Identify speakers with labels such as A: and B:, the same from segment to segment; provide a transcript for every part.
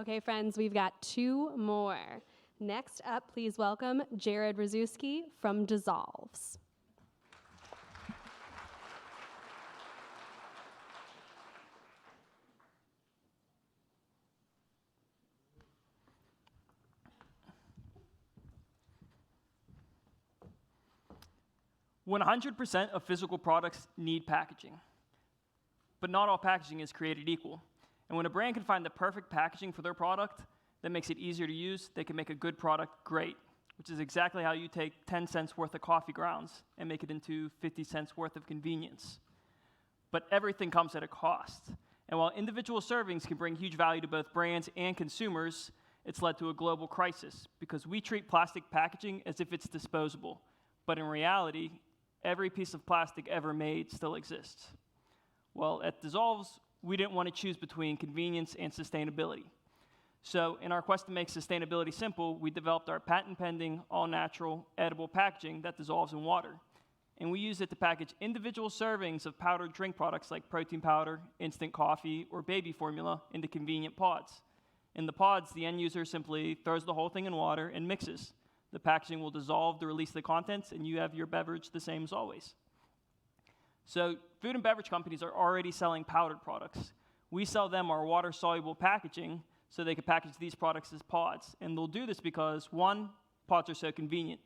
A: Okay, friends, we've got two more. Next up, please welcome Jared Rzuski from DisSolves.
B: 100% of physical products need packaging, but not all packaging is created equal. And when a brand can find the perfect packaging for their product that makes it easier to use, they can make a good product great, which is exactly how you take 10 cents worth of coffee grounds and make it into 50 cents worth of convenience. But everything comes at a cost. And while individual servings can bring huge value to both brands and consumers, it's led to a global crisis because we treat plastic packaging as if it's disposable. But in reality, every piece of plastic ever made still exists. Well, at DisSolves, we didn't want to choose between convenience and sustainability. So in our quest to make sustainability simple, we developed our patent-pending, all-natural, edible packaging that dissolves in water. And we use it to package individual servings of powdered drink products like protein powder, instant coffee, or baby formula into convenient pods. In the pods, the end user simply throws the whole thing in water and mixes. The packaging will dissolve to release the contents, and you have your beverage the same as always. So food and beverage companies are already selling powdered products. We sell them our water-soluble packaging so they can package these products as pods. And they'll do this because, one, pods are so convenient.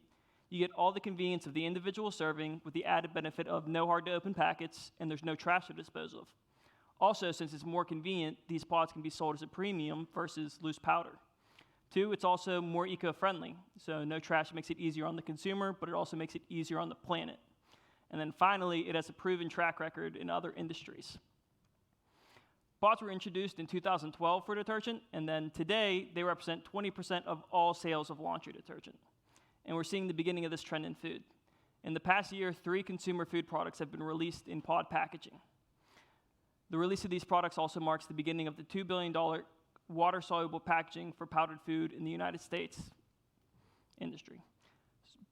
B: You get all the convenience of the individual serving with the added benefit of no hard-to-open packets, and there's no trash to dispose of. Also, since it's more convenient, these pods can be sold as a premium versus loose powder. Two, it's also more eco-friendly. So no trash makes it easier on the consumer, but it also makes it easier on the planet. And then finally, it has a proven track record in other industries. Pods were introduced in 2012 for detergent, and then today, they represent 20% of all sales of laundry detergent. And we're seeing the beginning of this trend in food. In the past year, 3 consumer food products have been released in pod packaging. The release of these products also marks the beginning of the $2 billion water-soluble packaging for powdered food in the United States industry.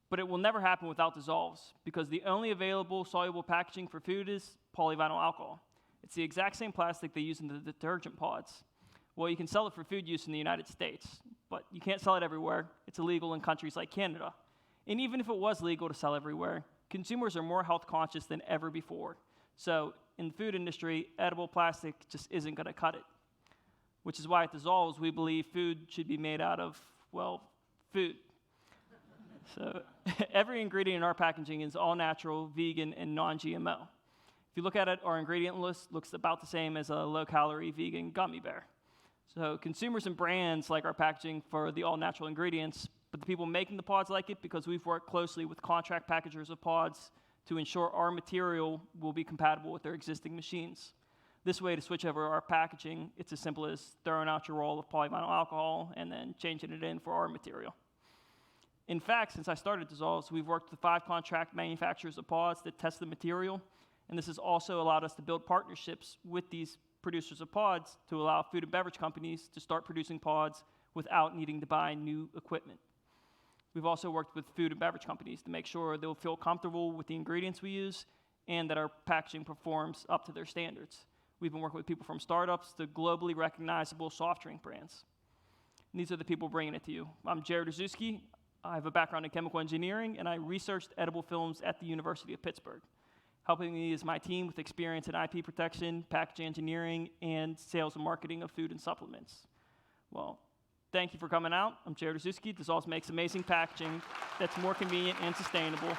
B: But it will never happen without DisSolves, because the only available soluble packaging for food is polyvinyl alcohol. It's the exact same plastic they use in the detergent pods. Well, you can sell it for food use in the United States, but you can't sell it everywhere. It's illegal in countries like Canada. And even if it was legal to sell everywhere, consumers are more health conscious than ever before. So in the food industry, edible plastic just isn't going to cut it. Which is why at DisSolves, we believe food should be made out of, well, food. So every ingredient in our packaging is all natural, vegan, and non-GMO. If you look at it, our ingredient list looks about the same as a low-calorie vegan gummy bear. So consumers and brands like our packaging for the all-natural ingredients, but the people making the pods like it because we've worked closely with contract packagers of pods to ensure our material will be compatible with their existing machines. This way, to switch over our packaging, it's as simple as throwing out your roll of polyvinyl alcohol and then changing it in for our material. In fact, since I started DisSolves, we've worked with 5 contract manufacturers of pods that test the material, and this has also allowed us to build partnerships with these producers of pods to allow food and beverage companies to start producing pods without needing to buy new equipment. We've also worked with food and beverage companies to make sure they'll feel comfortable with the ingredients we use and that our packaging performs up to their standards. We've been working with people from startups to globally recognizable soft drink brands. And these are the people bringing it to you. I'm Jared Rzuski. I have a background in chemical engineering, and I researched edible films at the University of Pittsburgh. Helping me is my team with experience in IP protection, packaging engineering, and sales and marketing of food and supplements. Well, thank you for coming out. I'm Jared Rzuski. DisSolves makes amazing packaging that's more convenient and sustainable.